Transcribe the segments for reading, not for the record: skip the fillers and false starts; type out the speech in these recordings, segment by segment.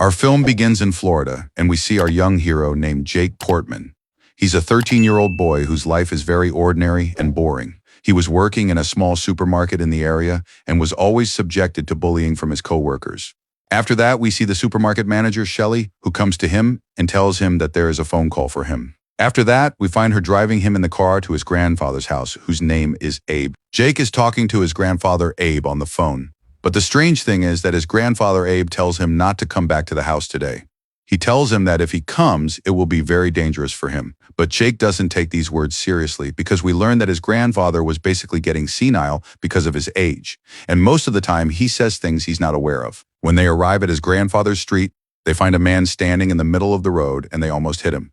Our film begins in Florida, and we see our young hero named Jake Portman. He's a 13-year-old boy whose life is very ordinary and boring. He was working in a small supermarket in the area and was always subjected to bullying from his coworkers. After that, we see the supermarket manager, Shelley, who comes to him and tells him that there is a phone call for him. After that, we find her driving him in the car to his grandfather's house, whose name is Abe. Jake is talking to his grandfather, Abe, on the phone. But the strange thing is that his grandfather, Abe, tells him not to come back to the house today. He tells him that if he comes, it will be very dangerous for him. But Jake doesn't take these words seriously because we learn that his grandfather was basically getting senile because of his age. And most of the time, he says things he's not aware of. When they arrive at his grandfather's street, they find a man standing in the middle of the road and they almost hit him.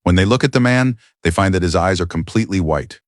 When they look at the man, they find that his eyes are completely white.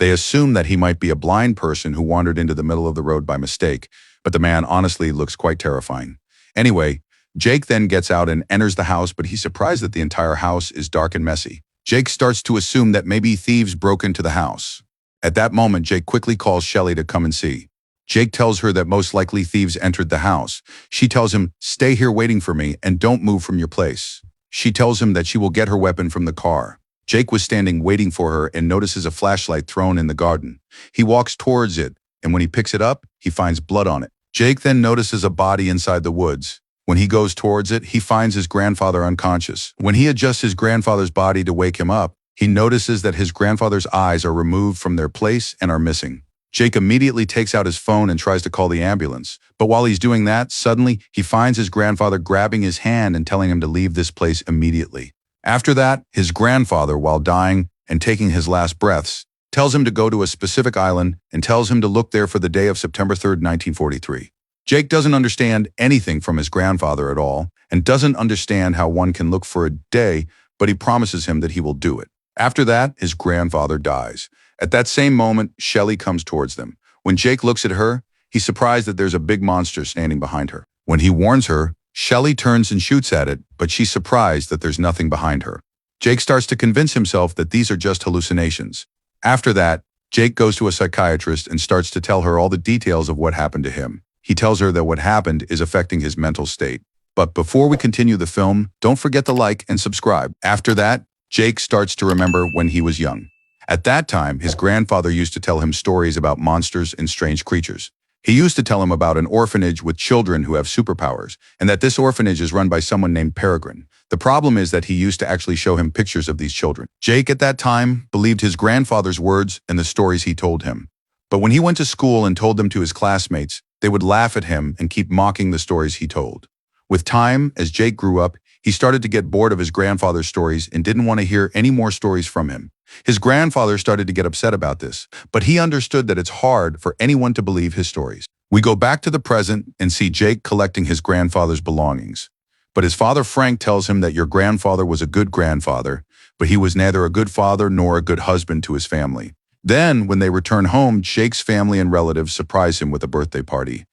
They assume that he might be a blind person who wandered into the middle of the road by mistake, but the man honestly looks quite terrifying. Anyway, Jake then gets out and enters the house, but he's surprised that the entire house is dark and messy. Jake starts to assume that maybe thieves broke into the house. At that moment, Jake quickly calls Shelley to come and see. Jake tells her that most likely thieves entered the house. She tells him, "Stay here waiting for me and don't move from your place." She tells him that she will get her weapon from the car. Jake was standing waiting for her and notices a flashlight thrown in the garden. He walks towards it, and when he picks it up, he finds blood on it. Jake then notices a body inside the woods. When he goes towards it, he finds his grandfather unconscious. When he adjusts his grandfather's body to wake him up, he notices that his grandfather's eyes are removed from their place and are missing. Jake immediately takes out his phone and tries to call the ambulance. But while he's doing that, suddenly he finds his grandfather grabbing his hand and telling him to leave this place immediately. After that, his grandfather, while dying and taking his last breaths, tells him to go to a specific island and tells him to look there for the day of September 3rd, 1943. Jake doesn't understand anything from his grandfather at all and doesn't understand how one can look for a day, but he promises him that he will do it. After that, his grandfather dies. At that same moment, Shelley comes towards them. When Jake looks at her, he's surprised that there's a big monster standing behind her. When he warns her, Shelley turns and shoots at it, but she's surprised that there's nothing behind her. Jake starts to convince himself that these are just hallucinations. After that, Jake goes to a psychiatrist and starts to tell her all the details of what happened to him. He tells her that what happened is affecting his mental state. But before we continue the film, don't forget to like and subscribe. After that, Jake starts to remember when he was young. At that time, his grandfather used to tell him stories about monsters and strange creatures. He used to tell him about an orphanage with children who have superpowers, and that this orphanage is run by someone named Peregrine. The problem is that he used to actually show him pictures of these children. Jake, at that time, believed his grandfather's words and the stories he told him. But when he went to school and told them to his classmates, they would laugh at him and keep mocking the stories he told. With time, as Jake grew up, he started to get bored of his grandfather's stories and didn't want to hear any more stories from him. His grandfather started to get upset about this, but he understood that it's hard for anyone to believe his stories. We go back to the present and see Jake collecting his grandfather's belongings. But his father Frank tells him that your grandfather was a good grandfather, but he was neither a good father nor a good husband to his family. Then, when they return home, Jake's family and relatives surprise him with a birthday party.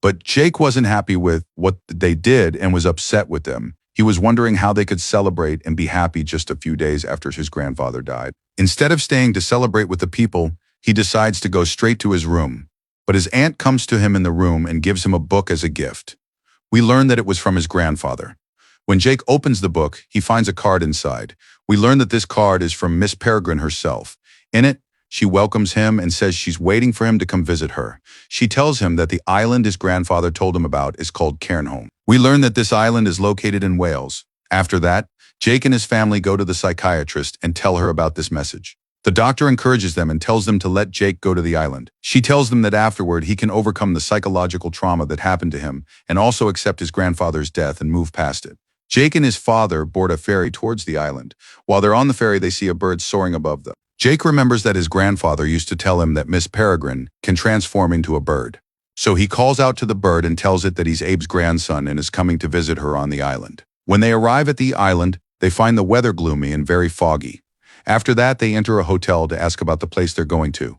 But Jake wasn't happy with what they did and was upset with them. He was wondering how they could celebrate and be happy just a few days after his grandfather died. Instead of staying to celebrate with the people, he decides to go straight to his room. But his aunt comes to him in the room and gives him a book as a gift. We learn that it was from his grandfather. When Jake opens the book, he finds a card inside. We learn that this card is from Miss Peregrine herself. In it, she welcomes him and says she's waiting for him to come visit her. She tells him that the island his grandfather told him about is called Cairnholm. We learn that this island is located in Wales. After that, Jake and his family go to the psychiatrist and tell her about this message. The doctor encourages them and tells them to let Jake go to the island. She tells them that afterward he can overcome the psychological trauma that happened to him and also accept his grandfather's death and move past it. Jake and his father board a ferry towards the island. While they're on the ferry, they see a bird soaring above them. Jake remembers that his grandfather used to tell him that Miss Peregrine can transform into a bird. So he calls out to the bird and tells it that he's Abe's grandson and is coming to visit her on the island. When they arrive at the island, they find the weather gloomy and very foggy. After that, they enter a hotel to ask about the place they're going to.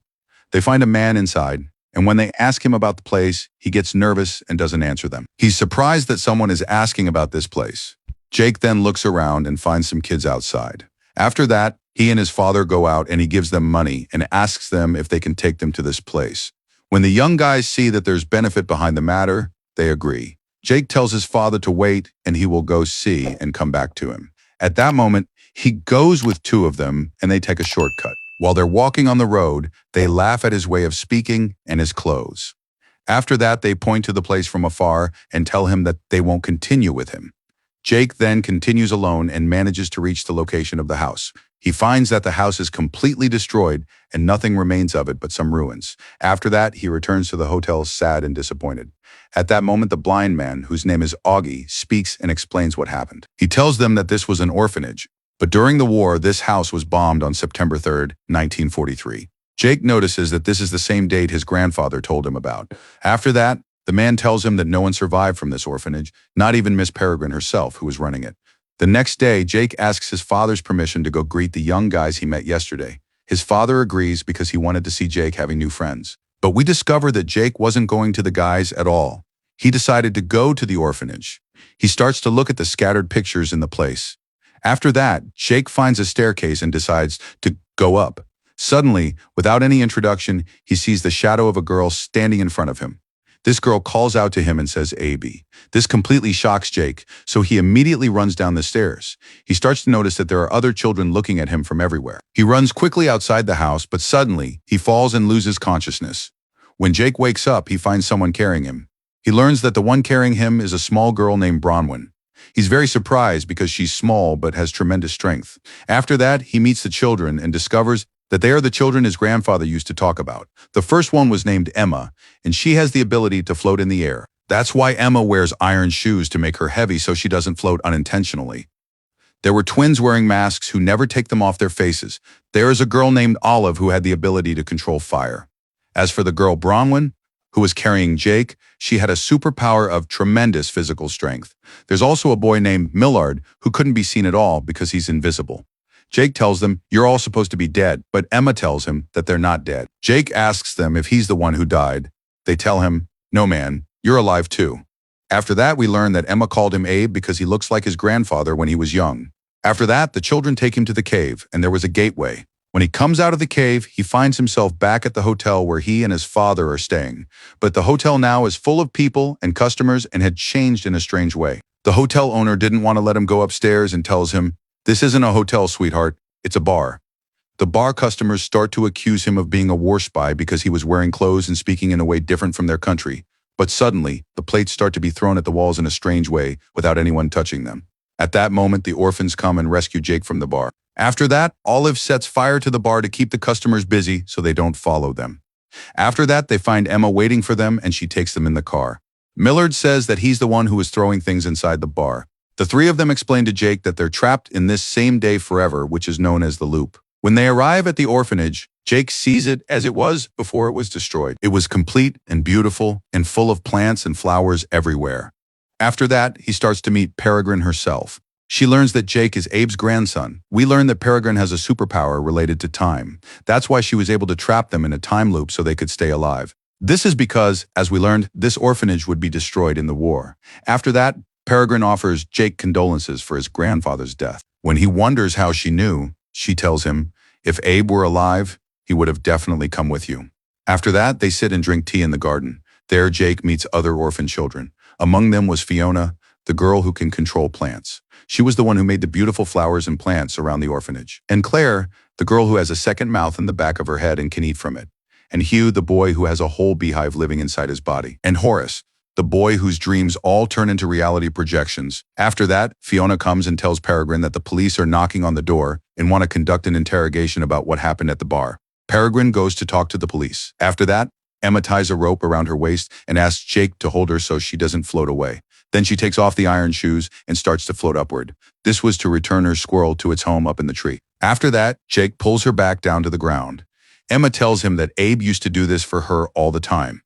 They find a man inside, and when they ask him about the place, he gets nervous and doesn't answer them. He's surprised that someone is asking about this place. Jake then looks around and finds some kids outside. After that, he and his father go out and he gives them money and asks them if they can take them to this place. When the young guys see that there's benefit behind the matter, they agree. Jake tells his father to wait and he will go see and come back to him. At that moment, he goes with two of them and they take a shortcut. While they're walking on the road, they laugh at his way of speaking and his clothes. After that, they point to the place from afar and tell him that they won't continue with him. Jake then continues alone and manages to reach the location of the house. He finds that the house is completely destroyed and nothing remains of it but some ruins. After that, he returns to the hotel sad and disappointed. At that moment, the blind man, whose name is Augie, speaks and explains what happened. He tells them that this was an orphanage, but during the war, this house was bombed on September 3rd, 1943. Jake notices that this is the same date his grandfather told him about. After that, the man tells him that no one survived from this orphanage, not even Miss Peregrine herself, who was running it. The next day, Jake asks his father's permission to go greet the young guys he met yesterday. His father agrees because he wanted to see Jake having new friends. But we discover that Jake wasn't going to the guys at all. He decided to go to the orphanage. He starts to look at the scattered pictures in the place. After that, Jake finds a staircase and decides to go up. Suddenly, without any introduction, he sees the shadow of a girl standing in front of him. This girl calls out to him and says, "Abby." This completely shocks Jake, so he immediately runs down the stairs. He starts to notice that there are other children looking at him from everywhere. He runs quickly outside the house, but suddenly, he falls and loses consciousness. When Jake wakes up, he finds someone carrying him. He learns that the one carrying him is a small girl named Bronwyn. He's very surprised because she's small but has tremendous strength. After that, he meets the children and discovers that they are the children his grandfather used to talk about. The first one was named Emma, and she has the ability to float in the air. That's why Emma wears iron shoes to make her heavy so she doesn't float unintentionally. There were twins wearing masks who never take them off their faces. There is a girl named Olive who had the ability to control fire. As for the girl Bronwyn, who was carrying Jake, she had a superpower of tremendous physical strength. There's also a boy named Millard who couldn't be seen at all because he's invisible. Jake tells them, "You're all supposed to be dead," but Emma tells him that they're not dead. Jake asks them if he's the one who died. They tell him, "No man, you're alive too." After that, we learn that Emma called him Abe because he looks like his grandfather when he was young. After that, the children take him to the cave, and there was a gateway. When he comes out of the cave, he finds himself back at the hotel where he and his father are staying. But the hotel now is full of people and customers and had changed in a strange way. The hotel owner didn't want to let him go upstairs and tells him, "This isn't a hotel, sweetheart. It's a bar." The bar customers start to accuse him of being a war spy because he was wearing clothes and speaking in a way different from their country. But suddenly, the plates start to be thrown at the walls in a strange way without anyone touching them. At that moment, the orphans come and rescue Jake from the bar. After that, Olive sets fire to the bar to keep the customers busy so they don't follow them. After that, they find Emma waiting for them and she takes them in the car. Millard says that he's the one who is throwing things inside the bar. The three of them explain to Jake that they're trapped in this same day forever, which is known as the loop. When they arrive at the orphanage, Jake sees it as it was before it was destroyed. It was complete and beautiful and full of plants and flowers everywhere. After that, he starts to meet Peregrine herself. She learns that Jake is Abe's grandson. We learn that Peregrine has a superpower related to time. That's why she was able to trap them in a time loop so they could stay alive. This is because, as we learned, this orphanage would be destroyed in the war. After that, Peregrine offers Jake condolences for his grandfather's death. When he wonders how she knew, she tells him, "If Abe were alive, he would have definitely come with you." After that, they sit and drink tea in the garden. There, Jake meets other orphan children. Among them was Fiona, the girl who can control plants. She was the one who made the beautiful flowers and plants around the orphanage. And Claire, the girl who has a second mouth in the back of her head and can eat from it. And Hugh, the boy who has a whole beehive living inside his body. And Horace, the boy whose dreams all turn into reality projections. After that, Fiona comes and tells Peregrine that the police are knocking on the door and want to conduct an interrogation about what happened at the bar. Peregrine goes to talk to the police. After that, Emma ties a rope around her waist and asks Jake to hold her so she doesn't float away. Then she takes off the iron shoes and starts to float upward. This was to return her squirrel to its home up in the tree. After that, Jake pulls her back down to the ground. Emma tells him that Abe used to do this for her all the time.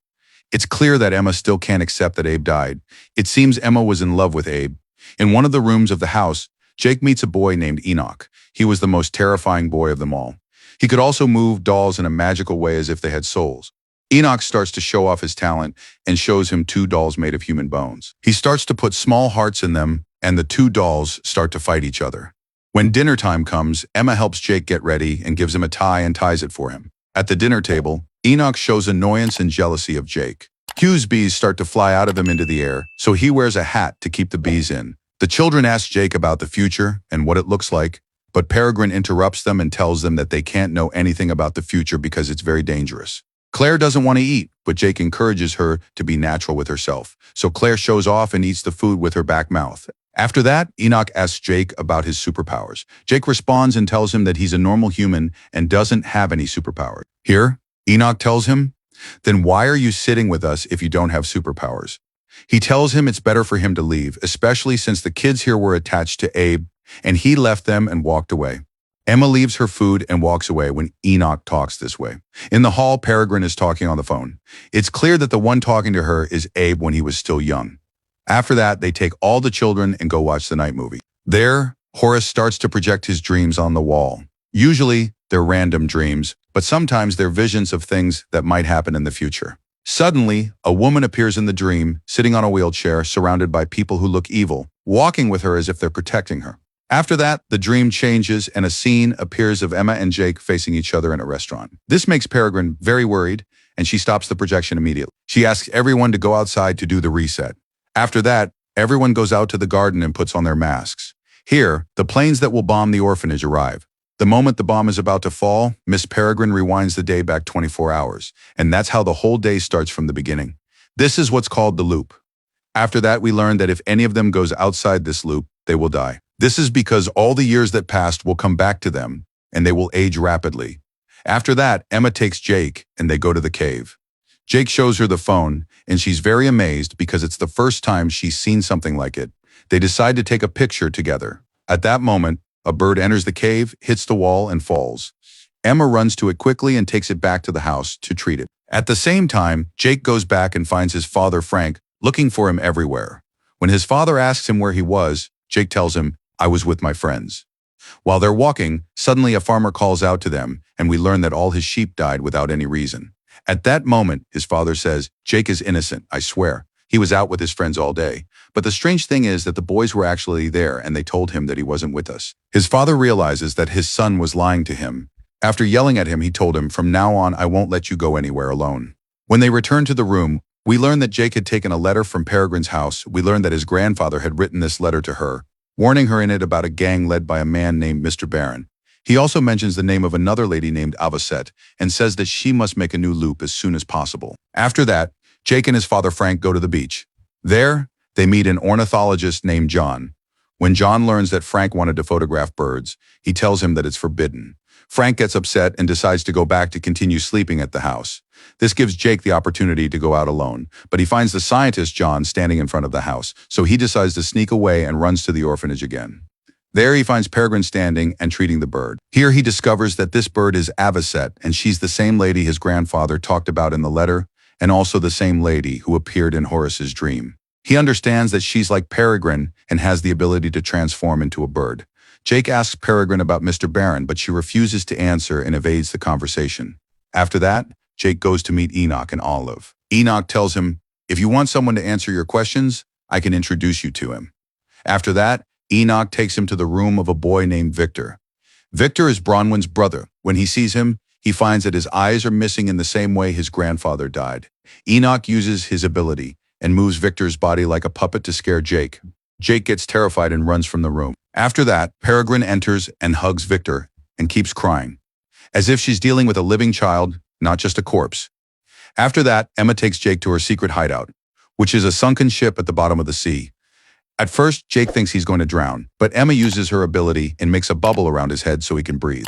It's clear that Emma still can't accept that Abe died. It seems Emma was in love with Abe. In one of the rooms of the house, Jake meets a boy named Enoch. He was the most terrifying boy of them all. He could also move dolls in a magical way as if they had souls. Enoch starts to show off his talent and shows him two dolls made of human bones. He starts to put small hearts in them, and the two dolls start to fight each other. When dinner time comes, Emma helps Jake get ready and gives him a tie and ties it for him. At the dinner table, Enoch shows annoyance and jealousy of Jake. Hugh's bees start to fly out of him into the air, so he wears a hat to keep the bees in. The children ask Jake about the future and what it looks like, but Peregrine interrupts them and tells them that they can't know anything about the future because it's very dangerous. Claire doesn't want to eat, but Jake encourages her to be natural with herself, so Claire shows off and eats the food with her back mouth. After that, Enoch asks Jake about his superpowers. Jake responds and tells him that he's a normal human and doesn't have any superpowers. Here, Enoch tells him, "Then why are you sitting with us if you don't have superpowers?" He tells him it's better for him to leave, especially since the kids here were attached to Abe, and he left them and walked away. Emma leaves her food and walks away when Enoch talks this way. In the hall, Peregrine is talking on the phone. It's clear that the one talking to her is Abe when he was still young. After that, they take all the children and go watch the night movie. There, Horace starts to project his dreams on the wall. Usually, they're random dreams, but sometimes they're visions of things that might happen in the future. Suddenly, a woman appears in the dream, sitting on a wheelchair, surrounded by people who look evil, walking with her as if they're protecting her. After that, the dream changes and a scene appears of Emma and Jake facing each other in a restaurant. This makes Peregrine very worried, and she stops the projection immediately. She asks everyone to go outside to do the reset. After that, everyone goes out to the garden and puts on their masks. Here, the planes that will bomb the orphanage arrive. The moment the bomb is about to fall, Miss Peregrine rewinds the day back 24 hours, and that's how the whole day starts from the beginning. This is what's called the loop. After that, we learn that if any of them goes outside this loop, they will die. This is because all the years that passed will come back to them, and they will age rapidly. After that, Emma takes Jake, and they go to the cave. Jake shows her the phone, and she's very amazed because it's the first time she's seen something like it. They decide to take a picture together. At that moment, a bird enters the cave, hits the wall, and falls. Emma runs to it quickly and takes it back to the house to treat it. At the same time, Jake goes back and finds his father, Frank, looking for him everywhere. When his father asks him where he was, Jake tells him, "I was with my friends." While they're walking, suddenly a farmer calls out to them, and we learn that all his sheep died without any reason. At that moment, his father says, "Jake is innocent, I swear. He was out with his friends all day." But the strange thing is that the boys were actually there, and they told him that he wasn't with us. His father realizes that his son was lying to him. After yelling at him, he told him, "From now on, I won't let you go anywhere alone." When they return to the room, we learn that Jake had taken a letter from Peregrine's house. We learn that his grandfather had written this letter to her, warning her in it about a gang led by a man named Mr. Barron. He also mentions the name of another lady named Avocet and says that she must make a new loop as soon as possible. After that, Jake and his father Frank go to the beach. There, they meet an ornithologist named John. When John learns that Frank wanted to photograph birds, he tells him that it's forbidden. Frank gets upset and decides to go back to continue sleeping at the house. This gives Jake the opportunity to go out alone, but he finds the scientist John standing in front of the house, so he decides to sneak away and runs to the orphanage again. There he finds Peregrine standing and treating the bird. Here he discovers that this bird is Avocet, and she's the same lady his grandfather talked about in the letter, and also the same lady who appeared in Horace's dream. He understands that she's like Peregrine and has the ability to transform into a bird. Jake asks Peregrine about Mr. Barron, but she refuses to answer and evades the conversation. After that, Jake goes to meet Enoch and Olive. Enoch tells him, "If you want someone to answer your questions, I can introduce you to him." After that, Enoch takes him to the room of a boy named Victor. Victor is Bronwyn's brother. When he sees him, he finds that his eyes are missing in the same way his grandfather died. Enoch uses his ability and moves Victor's body like a puppet to scare Jake. Jake gets terrified and runs from the room. After that, Peregrine enters and hugs Victor and keeps crying, as if she's dealing with a living child, not just a corpse. After that, Emma takes Jake to her secret hideout, which is a sunken ship at the bottom of the sea. At first, Jake thinks he's going to drown, but Emma uses her ability and makes a bubble around his head so he can breathe.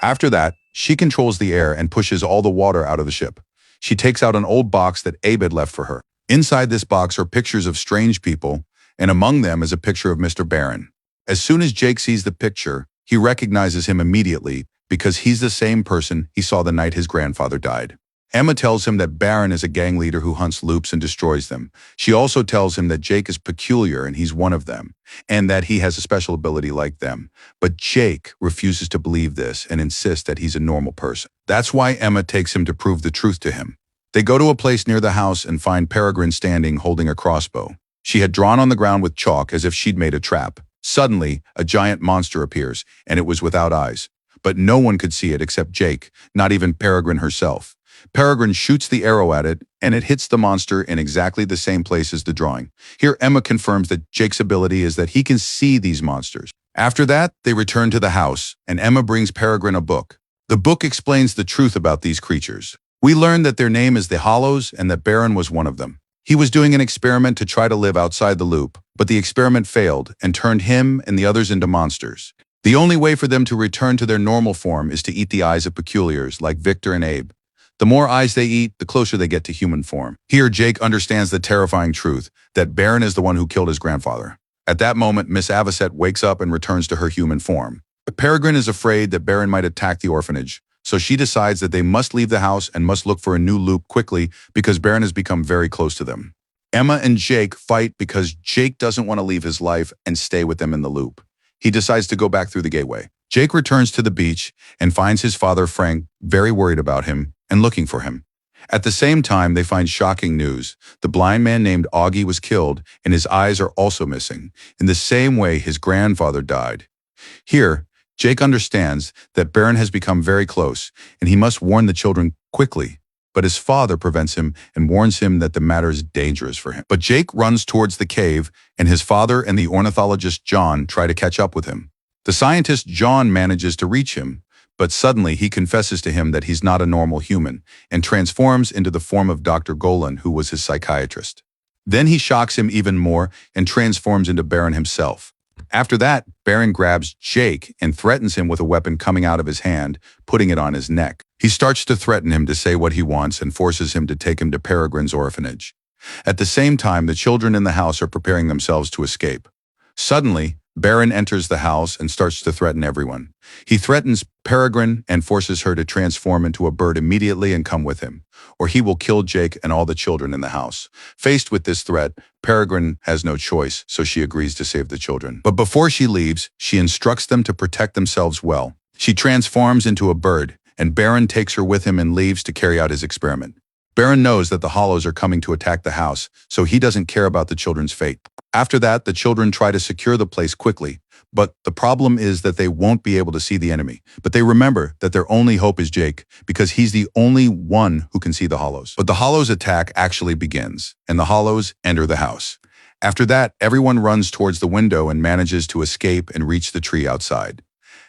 After that, she controls the air and pushes all the water out of the ship. She takes out an old box that Abe had left for her. Inside this box are pictures of strange people, and among them is a picture of Mr. Barron. As soon as Jake sees the picture, he recognizes him immediately because he's the same person he saw the night his grandfather died. Emma tells him that Barron is a gang leader who hunts loops and destroys them. She also tells him that Jake is peculiar and he's one of them, and that he has a special ability like them. But Jake refuses to believe this and insists that he's a normal person. That's why Emma takes him to prove the truth to him. They go to a place near the house and find Peregrine standing holding a crossbow. She had drawn on the ground with chalk as if she'd made a trap. Suddenly, a giant monster appears, and it was without eyes. But no one could see it except Jake, not even Peregrine herself. Peregrine shoots the arrow at it, and it hits the monster in exactly the same place as the drawing. Here, Emma confirms that Jake's ability is that he can see these monsters. After that, they return to the house, and Emma brings Peregrine a book. The book explains the truth about these creatures. We learn that their name is the Hollows and that Baron was one of them. He was doing an experiment to try to live outside the loop, but the experiment failed and turned him and the others into monsters. The only way for them to return to their normal form is to eat the eyes of peculiars like Victor and Abe. The more eyes they eat, the closer they get to human form. Here, Jake understands the terrifying truth that Baron is the one who killed his grandfather. At that moment, Miss Avocet wakes up and returns to her human form. But Peregrine is afraid that Baron might attack the orphanage, so she decides that they must leave the house and must look for a new loop quickly because Baron has become very close to them. Emma and Jake fight because Jake doesn't want to leave his life and stay with them in the loop. He decides to go back through the gateway. Jake returns to the beach and finds his father, Frank, very worried about him and looking for him. At the same time, they find shocking news. The blind man named Augie was killed, and his eyes are also missing, in the same way his grandfather died. Here, Jake understands that Baron has become very close, and he must warn the children quickly. But his father prevents him and warns him that the matter is dangerous for him. But Jake runs towards the cave, and his father and the ornithologist John try to catch up with him. The scientist John manages to reach him, but suddenly he confesses to him that he's not a normal human and transforms into the form of Dr. Golan, who was his psychiatrist. Then he shocks him even more and transforms into Baron himself. After that, Baron grabs Jake and threatens him with a weapon coming out of his hand, putting it on his neck. He starts to threaten him to say what he wants and forces him to take him to Peregrine's orphanage. At the same time, the children in the house are preparing themselves to escape. Suddenly, Baron enters the house and starts to threaten everyone. He threatens Peregrine and forces her to transform into a bird immediately and come with him, or he will kill Jake and all the children in the house. Faced with this threat, Peregrine has no choice, so she agrees to save the children. But before she leaves, she instructs them to protect themselves well. She transforms into a bird, and Baron takes her with him and leaves to carry out his experiment. Baron knows that the Hollows are coming to attack the house, so he doesn't care about the children's fate. After that, the children try to secure the place quickly, but the problem is that they won't be able to see the enemy. But they remember that their only hope is Jake, because he's the only one who can see the Hollows. But the Hollows' attack actually begins, and the Hollows enter the house. After that, everyone runs towards the window and manages to escape and reach the tree outside.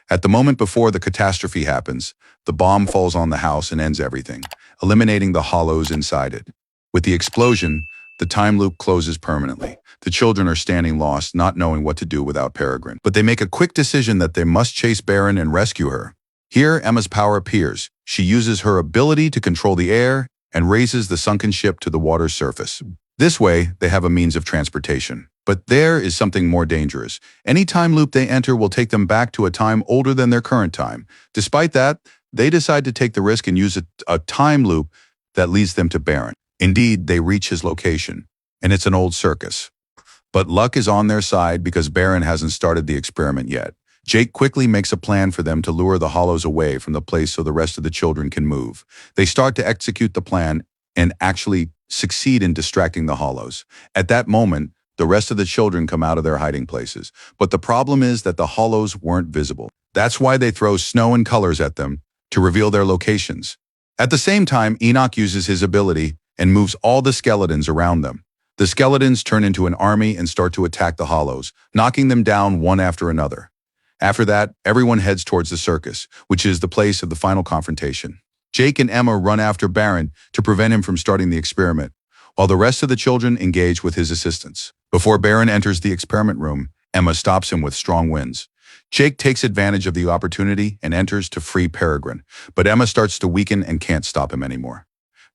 At the moment before the catastrophe happens, the bomb falls on the house and ends everything, eliminating the Hollows inside it. With the explosion, the time loop closes permanently. The children are standing lost, not knowing what to do without Peregrine. But they make a quick decision that they must chase Baron and rescue her. Here, Emma's power appears. She uses her ability to control the air and raises the sunken ship to the water's surface. This way, they have a means of transportation. But there is something more dangerous. Any time loop they enter will take them back to a time older than their current time. Despite that, they decide to take the risk and use a time loop that leads them to Baron. Indeed, they reach his location, and it's an old circus. But luck is on their side because Baron hasn't started the experiment yet. Jake quickly makes a plan for them to lure the Hollows away from the place so the rest of the children can move. They start to execute the plan and actually succeed in distracting the Hollows. At that moment, the rest of the children come out of their hiding places. But the problem is that the Hollows weren't visible. That's why they throw snow and colors at them to reveal their locations. At the same time, Enoch uses his ability and moves all the skeletons around them. The skeletons turn into an army and start to attack the Hollows, knocking them down one after another. After that, everyone heads towards the circus, which is the place of the final confrontation. Jake and Emma run after Baron to prevent him from starting the experiment, while the rest of the children engage with his assistants. Before Baron enters the experiment room, Emma stops him with strong winds. Jake takes advantage of the opportunity and enters to free Peregrine, but Emma starts to weaken and can't stop him anymore.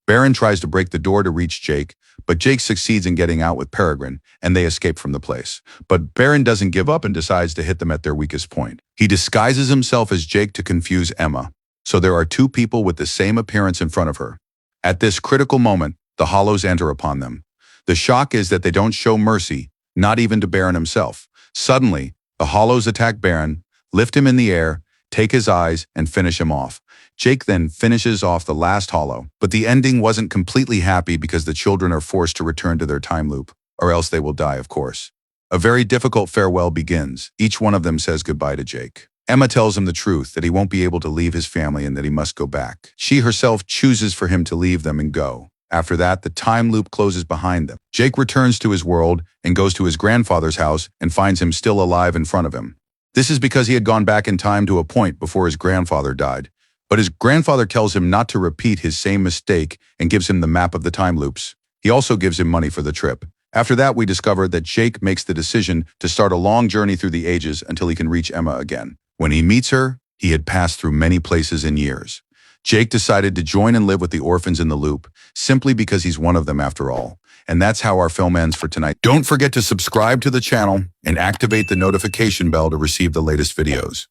Baron tries to break the door to reach Jake, but Jake succeeds in getting out with Peregrine, and they escape from the place. But Baron doesn't give up and decides to hit them at their weakest point. He disguises himself as Jake to confuse Emma, so there are two people with the same appearance in front of her. At this critical moment, the Hollows enter upon them. The shock is that they don't show mercy, not even to Baron himself. Suddenly, the Hollows attack Baron, lift him in the air, take his eyes, and finish him off. Jake then finishes off the last Hollow, but the ending wasn't completely happy because the children are forced to return to their time loop, or else they will die, of course. A very difficult farewell begins. Each one of them says goodbye to Jake. Emma tells him the truth, that he won't be able to leave his family and that he must go back. She herself chooses for him to leave them and go. After that, the time loop closes behind them. Jake returns to his world and goes to his grandfather's house and finds him still alive in front of him. This is because he had gone back in time to a point before his grandfather died. But his grandfather tells him not to repeat his same mistake and gives him the map of the time loops. He also gives him money for the trip. After that, we discover that Jake makes the decision to start a long journey through the ages until he can reach Emma again. When he meets her, he had passed through many places in years. Jake decided to join and live with the orphans in the loop, simply because he's one of them after all. And that's how our film ends for tonight. Don't forget to subscribe to the channel and activate the notification bell to receive the latest videos.